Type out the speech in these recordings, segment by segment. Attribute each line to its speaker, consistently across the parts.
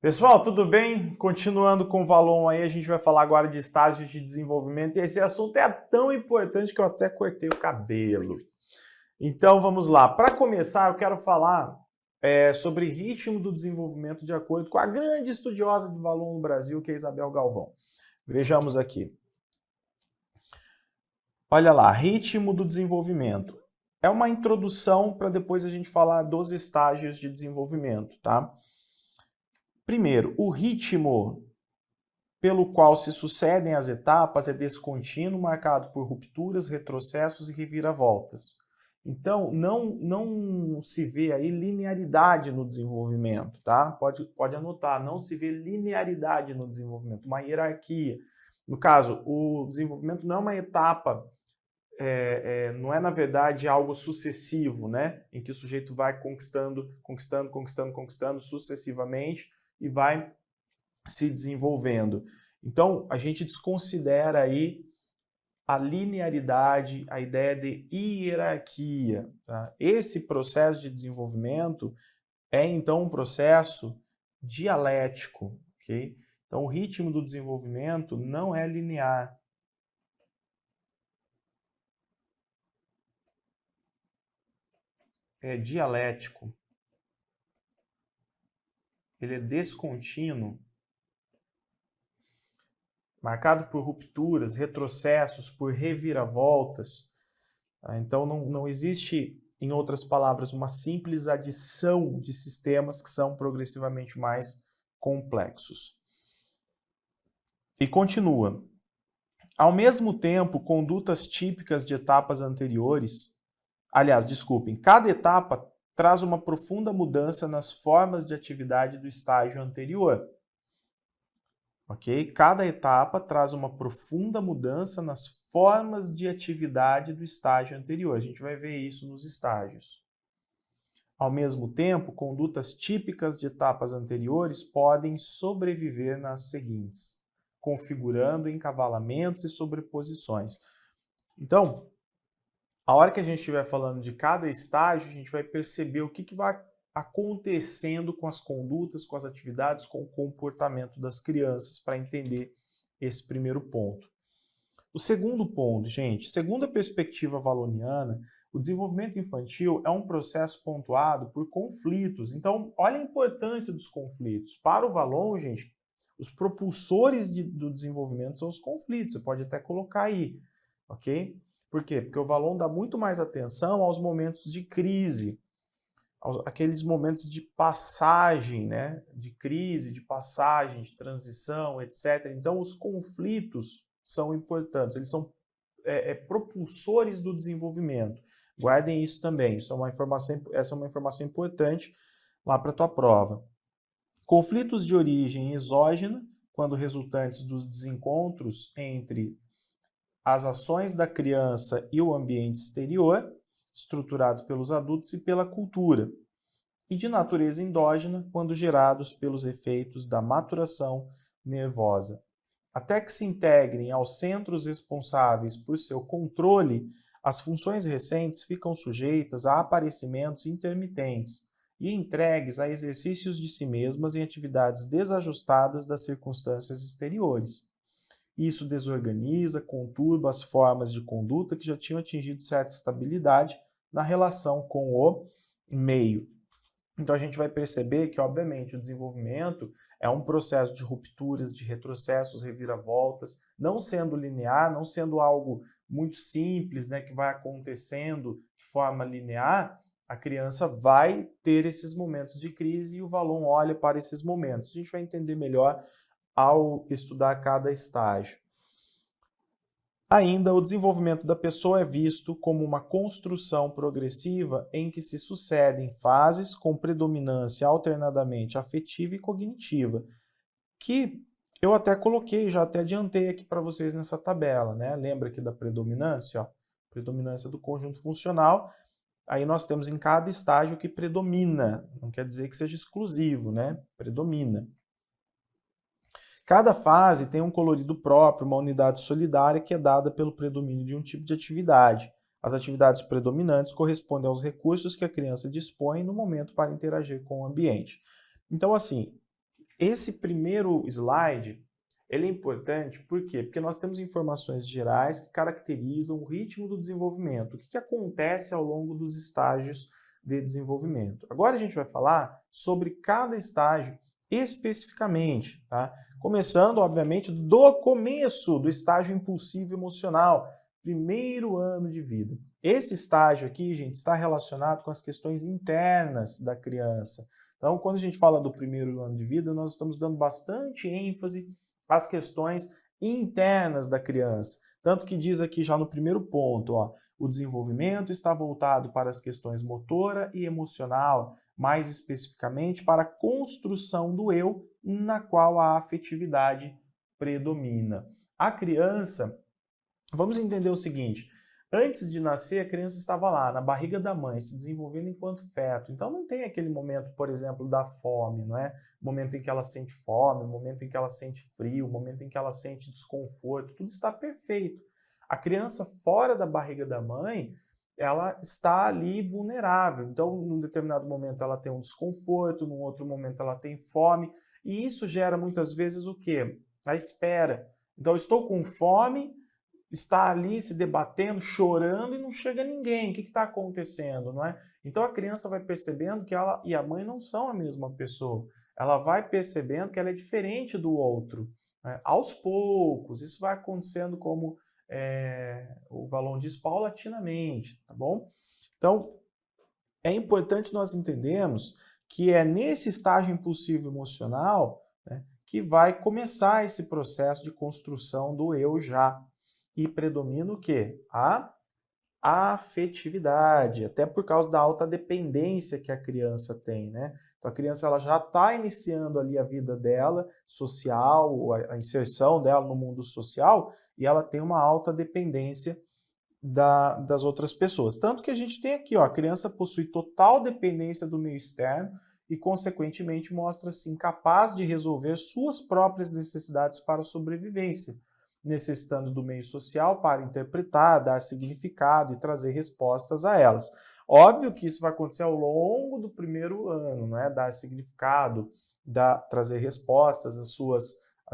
Speaker 1: Pessoal, tudo bem? Continuando com o Valon aí, a gente vai falar agora de estágios de desenvolvimento e esse assunto é tão importante que eu até cortei o cabelo. Então vamos lá. Para começar, eu quero falar sobre ritmo do desenvolvimento de acordo com a grande estudiosa de Valon no Brasil, que é Isabel Galvão. Vejamos aqui. Olha lá, ritmo do desenvolvimento. É uma introdução para depois a gente falar dos estágios de desenvolvimento, tá? Primeiro, o ritmo pelo qual se sucedem as etapas é descontínuo, marcado por rupturas, retrocessos e reviravoltas. Então, não se vê aí linearidade no desenvolvimento, tá? Pode anotar, não se vê linearidade no desenvolvimento, uma hierarquia. No caso, o desenvolvimento não é uma etapa, não é, na verdade, algo sucessivo, né? Em que o sujeito vai conquistando sucessivamente e vai se desenvolvendo. Então, a gente desconsidera aí a linearidade, a ideia de hierarquia. Tá? Esse processo de desenvolvimento é, então, um processo dialético. Okay? Então, o ritmo do desenvolvimento não é linear. É dialético. Ele é descontínuo, marcado por rupturas, retrocessos, por reviravoltas. Tá? Então, não existe, em outras palavras, uma simples adição de sistemas que são progressivamente mais complexos. E continua. Ao mesmo tempo, condutas típicas de etapas anteriores, cada etapa traz uma profunda mudança nas formas de atividade do estágio anterior. Ok? Cada etapa traz uma profunda mudança nas formas de atividade do estágio anterior. A gente vai ver isso nos estágios. Ao mesmo tempo, condutas típicas de etapas anteriores podem sobreviver nas seguintes, configurando encavalamentos e sobreposições. Então, a hora que a gente estiver falando de cada estágio, a gente vai perceber o que vai acontecendo com as condutas, com as atividades, com o comportamento das crianças, para entender esse primeiro ponto. O segundo ponto, gente, segundo a perspectiva valoniana, o desenvolvimento infantil é um processo pontuado por conflitos. Então, olha a importância dos conflitos. Para o Valon, gente, os propulsores do desenvolvimento são os conflitos. Você pode até colocar aí, ok? Por quê? Porque o Valon dá muito mais atenção aos momentos de crise, aqueles momentos de passagem, né? De crise, de passagem, de transição, etc. Então, os conflitos são importantes, eles são propulsores do desenvolvimento. Guardem isso também, essa é uma informação importante lá para a tua prova. Conflitos de origem exógena, quando resultantes dos desencontros entre as ações da criança e o ambiente exterior, estruturado pelos adultos e pela cultura, e de natureza endógena, quando gerados pelos efeitos da maturação nervosa. Até que se integrem aos centros responsáveis por seu controle, as funções recentes ficam sujeitas a aparecimentos intermitentes e entregues a exercícios de si mesmas em atividades desajustadas das circunstâncias exteriores. Isso desorganiza, conturba as formas de conduta que já tinham atingido certa estabilidade na relação com o meio. Então a gente vai perceber que, obviamente, o desenvolvimento é um processo de rupturas, de retrocessos, reviravoltas, não sendo linear, não sendo algo muito simples, né, que vai acontecendo de forma linear. A criança vai ter esses momentos de crise e o Valon olha para esses momentos. A gente vai entender melhor ao estudar cada estágio. Ainda, o desenvolvimento da pessoa é visto como uma construção progressiva em que se sucedem fases com predominância alternadamente afetiva e cognitiva, que eu até coloquei, já até adiantei aqui para vocês nessa tabela, né? Lembra aqui da predominância? Ó? Predominância do conjunto funcional. Aí nós temos em cada estágio que predomina, não quer dizer que seja exclusivo, né? Predomina. Cada fase tem um colorido próprio, uma unidade solidária que é dada pelo predomínio de um tipo de atividade. As atividades predominantes correspondem aos recursos que a criança dispõe no momento para interagir com o ambiente. Então, assim, esse primeiro slide, ele é importante, por quê? Porque nós temos informações gerais que caracterizam o ritmo do desenvolvimento, o que acontece ao longo dos estágios de desenvolvimento. Agora a gente vai falar sobre cada estágio especificamente, tá? Começando, obviamente, do começo do estágio impulsivo emocional, primeiro ano de vida. Esse estágio aqui, gente, está relacionado com as questões internas da criança. Então, quando a gente fala do primeiro ano de vida, nós estamos dando bastante ênfase às questões internas da criança. Tanto que diz aqui já no primeiro ponto, ó, o desenvolvimento está voltado para as questões motora e emocional, mais especificamente para a construção do eu, na qual a afetividade predomina. A criança, vamos entender o seguinte, antes de nascer, a criança estava lá, na barriga da mãe, se desenvolvendo enquanto feto. Então não tem aquele momento, por exemplo, da fome, não é? O momento em que ela sente fome, o momento em que ela sente frio, o momento em que ela sente desconforto, tudo está perfeito. A criança fora da barriga da mãe, ela está ali vulnerável. Então, num determinado momento ela tem um desconforto, num outro momento ela tem fome, e isso gera muitas vezes o quê? A espera. Então, eu estou com fome, está ali se debatendo, chorando e não chega ninguém. O que está acontecendo, não é? Então a criança vai percebendo que ela e a mãe não são a mesma pessoa. Ela vai percebendo que ela é diferente do outro, né? Aos poucos, isso vai acontecendo como o Vallon diz, paulatinamente, tá bom? Então, é importante nós entendermos que é nesse estágio impulsivo emocional, né, que vai começar esse processo de construção do eu já. E predomina o quê? A afetividade, até por causa da alta dependência que a criança tem, né? Então a criança ela já está iniciando ali a vida dela social, a inserção dela no mundo social, e ela tem uma alta dependência das outras pessoas. Tanto que a gente tem aqui, ó, a criança possui total dependência do meio externo e, consequentemente, mostra-se incapaz de resolver suas próprias necessidades para a sobrevivência, necessitando do meio social para interpretar, dar significado e trazer respostas a elas. Óbvio que isso vai acontecer ao longo do primeiro ano, não é? Dar significado, trazer respostas às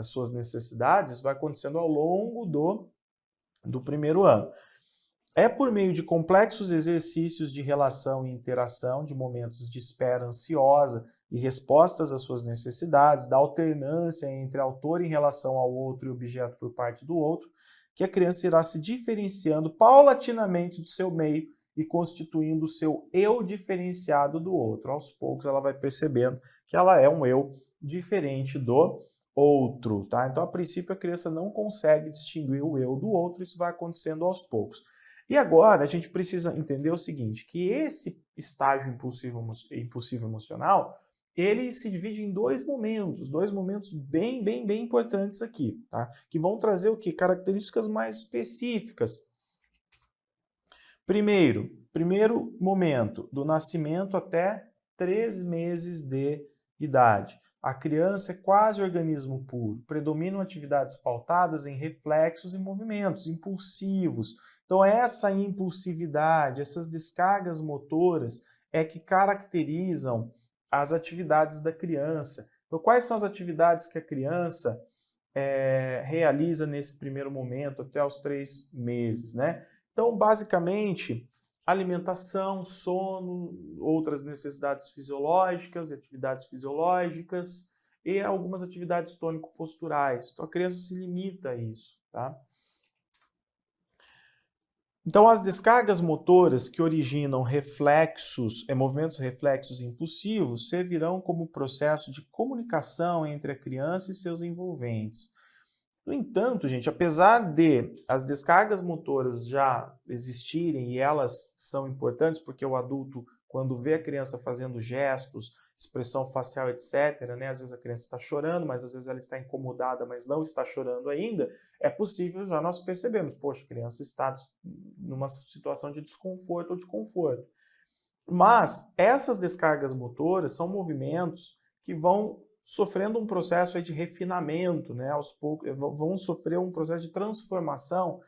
Speaker 1: suas necessidades, isso vai acontecendo ao longo do primeiro ano. É por meio de complexos exercícios de relação e interação, de momentos de espera ansiosa e respostas às suas necessidades, da alternância entre autor em relação ao outro e objeto por parte do outro, que a criança irá se diferenciando paulatinamente do seu meio e constituindo o seu eu diferenciado do outro. Aos poucos ela vai percebendo que ela é um eu diferente do outro, tá? Então, a princípio, a criança não consegue distinguir o eu do outro, isso vai acontecendo aos poucos. E agora a gente precisa entender o seguinte, que esse estágio impulsivo emocional, ele se divide em dois momentos bem importantes aqui, tá? Que vão trazer o quê? Características mais específicas. Primeiro momento, do nascimento até 3 meses de idade. A criança é quase organismo puro, predominam atividades pautadas em reflexos e movimentos impulsivos. Então, essa impulsividade, essas descargas motoras é que caracterizam as atividades da criança. Então, quais são as atividades que a criança realiza nesse primeiro momento, até os 3 meses, né? Então, basicamente, alimentação, sono, outras necessidades fisiológicas, atividades fisiológicas e algumas atividades tônico-posturais. Então, a criança se limita a isso, tá? Então, as descargas motoras que originam movimentos reflexos impulsivos servirão como processo de comunicação entre a criança e seus envolventes. No entanto, gente, apesar de as descargas motoras já existirem e elas são importantes, porque o adulto, quando vê a criança fazendo gestos, expressão facial, etc., né, às vezes a criança está chorando, mas às vezes ela está incomodada, mas não está chorando ainda, é possível já nós percebemos, poxa, a criança está numa situação de desconforto ou de conforto. Mas essas descargas motoras são movimentos que vão sofrendo um processo de refinamento, né? Aos poucos, vão sofrer um processo de transformação,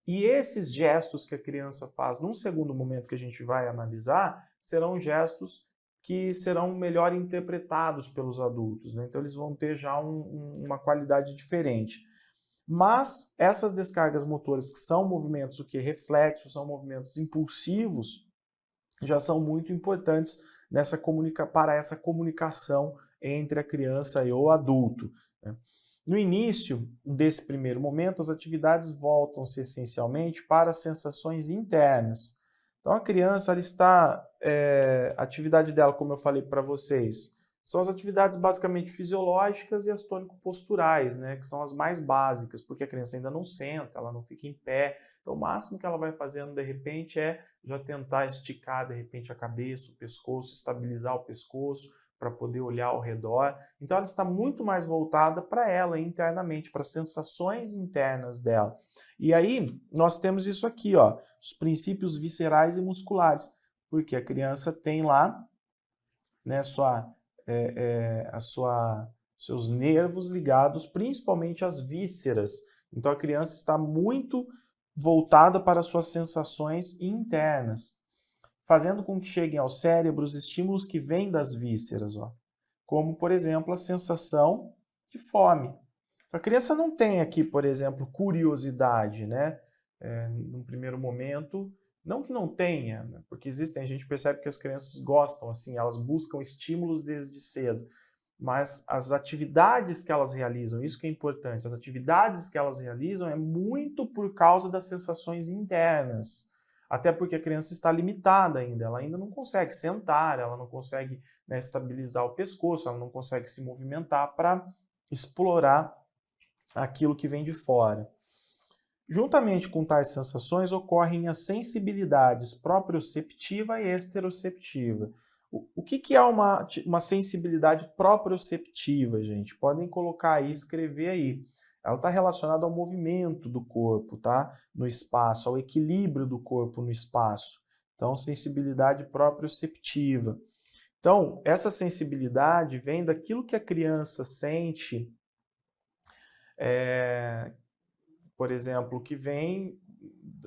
Speaker 1: e esses gestos que a criança faz num segundo momento que a gente vai analisar serão gestos que serão melhor interpretados pelos adultos, né? Então eles vão ter já uma qualidade diferente. Mas essas descargas motoras, que são movimentos reflexos, são movimentos impulsivos, já são muito importantes para essa comunicação entre a criança e o adulto, né? No início desse primeiro momento, as atividades voltam-se essencialmente para sensações internas. Então a criança a atividade dela, como eu falei para vocês, são as atividades basicamente fisiológicas e as tônico-posturais, né, que são as mais básicas, porque a criança ainda não senta, ela não fica em pé. Então o máximo que ela vai fazendo de repente é já tentar esticar de repente a cabeça, o pescoço, estabilizar o pescoço para poder olhar ao redor. Então ela está muito mais voltada para ela internamente, para as sensações internas dela. E aí nós temos isso aqui, ó, os princípios viscerais e musculares, porque a criança tem lá, né, seus nervos ligados principalmente às vísceras. Então a criança está muito voltada para suas sensações internas, fazendo com que cheguem ao cérebro os estímulos que vêm das vísceras, ó, como, por exemplo, a sensação de fome. A criança não tem aqui, por exemplo, curiosidade, né? No primeiro momento, não que não tenha, né? Porque a gente percebe que as crianças gostam, assim, elas buscam estímulos desde cedo, mas as atividades que elas realizam, isso que é importante, as atividades que elas realizam é muito por causa das sensações internas. Até porque a criança está limitada ainda, ela ainda não consegue sentar, ela não consegue, né, estabilizar o pescoço, ela não consegue se movimentar para explorar aquilo que vem de fora. Juntamente com tais sensações ocorrem as sensibilidades proprioceptiva e esteroceptiva. O que é uma sensibilidade proprioceptiva, gente? Podem colocar aí, escrever aí. Ela está relacionada ao movimento do corpo, tá? No espaço, ao equilíbrio do corpo no espaço. Então, sensibilidade proprioceptiva. Então, essa sensibilidade vem daquilo que a criança sente, por exemplo, que vem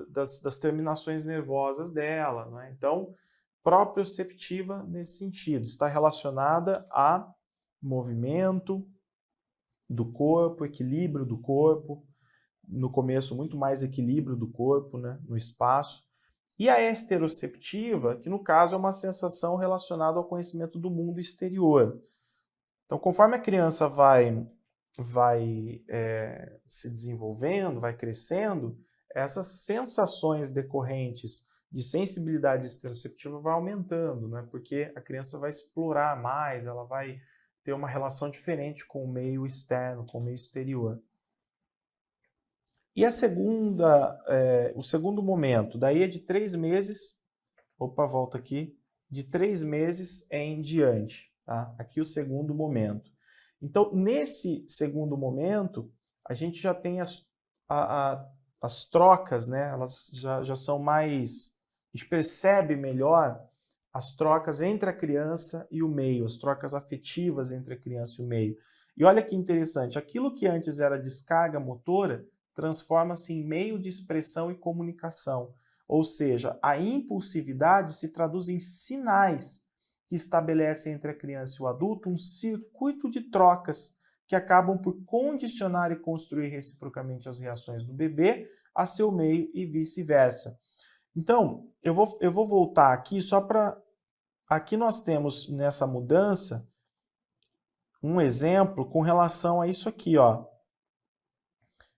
Speaker 1: das terminações nervosas dela, né? Então, proprioceptiva nesse sentido, está relacionada a movimento do corpo, equilíbrio do corpo, no começo muito mais equilíbrio do corpo, né, no espaço. E a esteroceptiva, que no caso é uma sensação relacionada ao conhecimento do mundo exterior. Então, conforme a criança vai se desenvolvendo, vai crescendo, essas sensações decorrentes de sensibilidade esteroceptiva vai aumentando, né? Porque a criança vai explorar mais, ela vai ter uma relação diferente com o meio externo, com o meio exterior. E o segundo momento, daí é de 3 meses, volta aqui, de 3 meses em diante, tá? Aqui o segundo momento. Então, nesse segundo momento, a gente já tem as trocas, né? Elas já são mais... A gente percebe melhor as trocas entre a criança e o meio, as trocas afetivas entre a criança e o meio. E olha que interessante, aquilo que antes era descarga motora transforma-se em meio de expressão e comunicação. Ou seja, a impulsividade se traduz em sinais que estabelecem entre a criança e o adulto um circuito de trocas que acabam por condicionar e construir reciprocamente as reações do bebê a seu meio e vice-versa. Então, eu vou voltar aqui só para... Aqui nós temos nessa mudança um exemplo com relação a isso aqui, ó.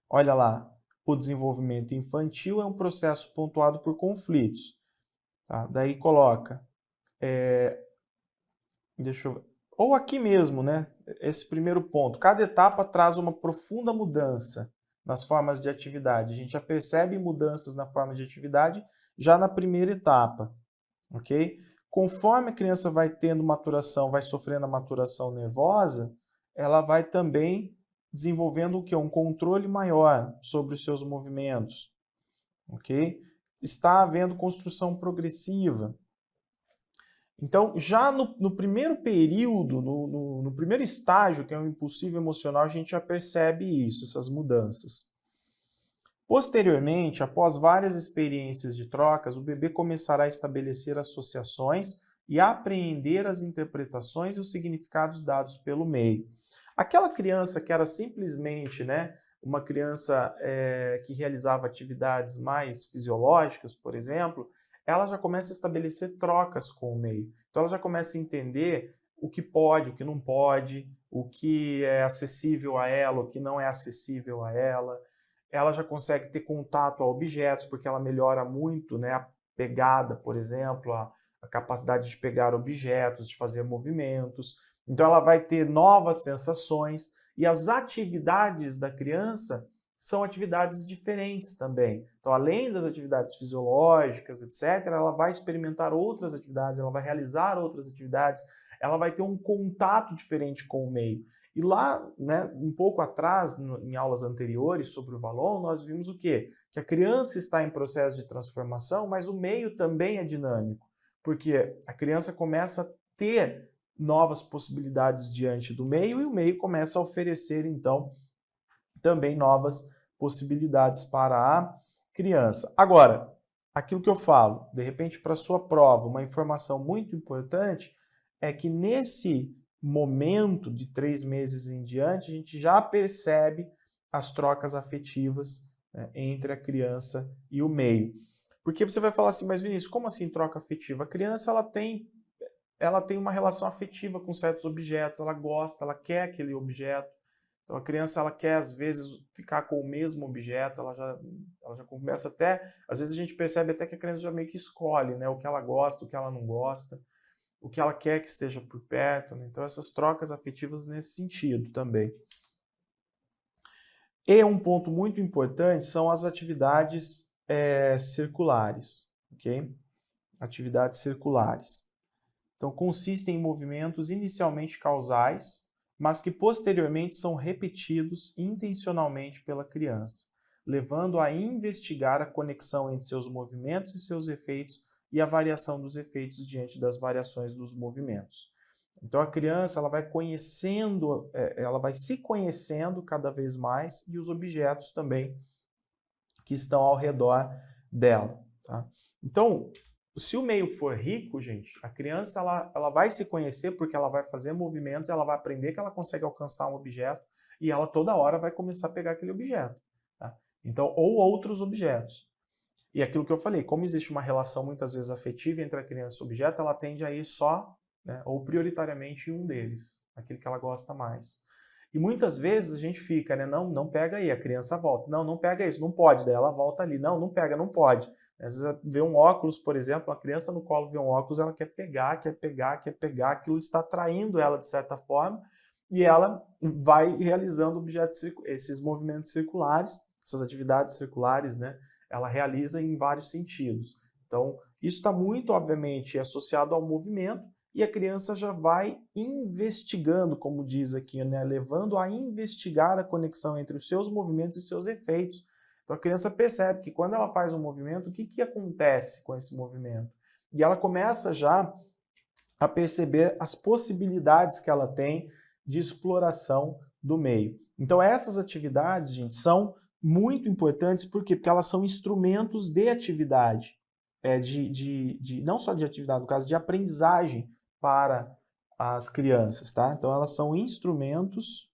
Speaker 1: Olha lá, o desenvolvimento infantil é um processo pontuado por conflitos. Tá? Daí coloca, deixa eu ver, ou aqui mesmo, né? Esse primeiro ponto. Cada etapa traz uma profunda mudança nas formas de atividade. A gente já percebe mudanças na forma de atividade já na primeira etapa, ok? Conforme a criança vai tendo maturação, vai sofrendo a maturação nervosa, ela vai também desenvolvendo o quê? Um controle maior sobre os seus movimentos, ok? Está havendo construção progressiva. Então, já no primeiro período, no primeiro estágio, que é o impulsivo emocional, a gente já percebe isso, essas mudanças. Posteriormente, após várias experiências de trocas, o bebê começará a estabelecer associações e apreender as interpretações e os significados dados pelo meio. Aquela criança que era simplesmente, né, uma criança que realizava atividades mais fisiológicas, por exemplo, ela já começa a estabelecer trocas com o meio. Então ela já começa a entender o que pode, o que não pode, o que é acessível a ela, o que não é acessível a ela. Ela já consegue ter contato a objetos, porque ela melhora muito, né, a pegada, por exemplo, a capacidade de pegar objetos, de fazer movimentos. Então ela vai ter novas sensações e as atividades da criança são atividades diferentes também. Então, além das atividades fisiológicas, etc., ela vai experimentar outras atividades, ela vai realizar outras atividades, ela vai ter um contato diferente com o meio. E lá, né, um pouco atrás, em aulas anteriores sobre o Vallon, nós vimos o quê? Que a criança está em processo de transformação, mas o meio também é dinâmico, porque a criança começa a ter novas possibilidades diante do meio e o meio começa a oferecer, então, também novas possibilidades para a criança. Agora, aquilo que eu falo, de repente para a sua prova, uma informação muito importante é que nesse momento de 3 meses em diante, a gente já percebe as trocas afetivas, né, entre a criança e o meio. Porque você vai falar assim, mas Vinícius, como assim troca afetiva? A criança ela tem uma relação afetiva com certos objetos, ela gosta, ela quer aquele objeto. Então a criança ela quer às vezes ficar com o mesmo objeto, ela já começa até, às vezes a gente percebe até que a criança já meio que escolhe, né, o que ela gosta, o que ela não gosta, o que ela quer que esteja por perto, né? Então essas trocas afetivas nesse sentido também. E um ponto muito importante são as atividades circulares, ok? Atividades circulares. Então, consistem em movimentos inicialmente causais, mas que posteriormente são repetidos intencionalmente pela criança, levando a investigar a conexão entre seus movimentos e seus efeitos e a variação dos efeitos diante das variações dos movimentos. Então, a criança ela vai conhecendo, ela vai se conhecendo cada vez mais e os objetos também que estão ao redor dela. Tá? Então, se o meio for rico, gente, a criança ela vai se conhecer porque ela vai fazer movimentos, ela vai aprender que ela consegue alcançar um objeto e ela toda hora vai começar a pegar aquele objeto. Tá? Então, ou outros objetos. E aquilo que eu falei, como existe uma relação muitas vezes afetiva entre a criança e o objeto, ela tende a ir só, né, ou prioritariamente em um deles, aquele que ela gosta mais. E muitas vezes a gente fica, né, não pega aí, a criança volta. Não pega isso, não pode, daí ela volta ali. Não pega, não pode. Às vezes vê um óculos, por exemplo, uma criança no colo vê um óculos, ela quer pegar, aquilo está atraindo ela de certa forma, e ela vai realizando objetos, esses movimentos circulares, essas atividades circulares, né, ela realiza em vários sentidos. Então, isso está muito, obviamente, associado ao movimento, e a criança já vai investigando, como diz aqui, né? Levando a investigar a conexão entre os seus movimentos e seus efeitos. Então a criança percebe que quando ela faz um movimento, o que acontece com esse movimento? E ela começa já a perceber as possibilidades que ela tem de exploração do meio. Então essas atividades, gente, são muito importantes, por quê? Porque elas são instrumentos de atividade, não só de atividade, no caso de aprendizagem para as crianças, tá? Então elas são instrumentos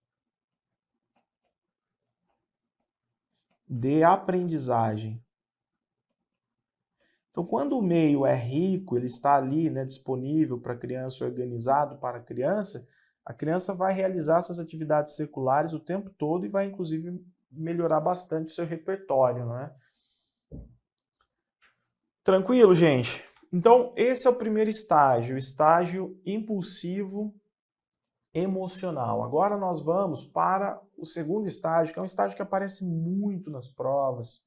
Speaker 1: de aprendizagem. Então, quando o meio é rico, ele está ali, né, disponível para a criança, organizado para a criança vai realizar essas atividades circulares o tempo todo e vai, inclusive, melhorar bastante o seu repertório, não é? Tranquilo, gente? Então, esse é o primeiro estágio, o estágio impulsivo emocional. Agora nós vamos para o segundo estágio, que é um estágio que aparece muito nas provas,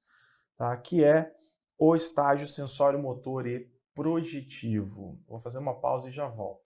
Speaker 1: tá? Que é o estágio sensório-motor e projetivo. Vou fazer uma pausa e já volto.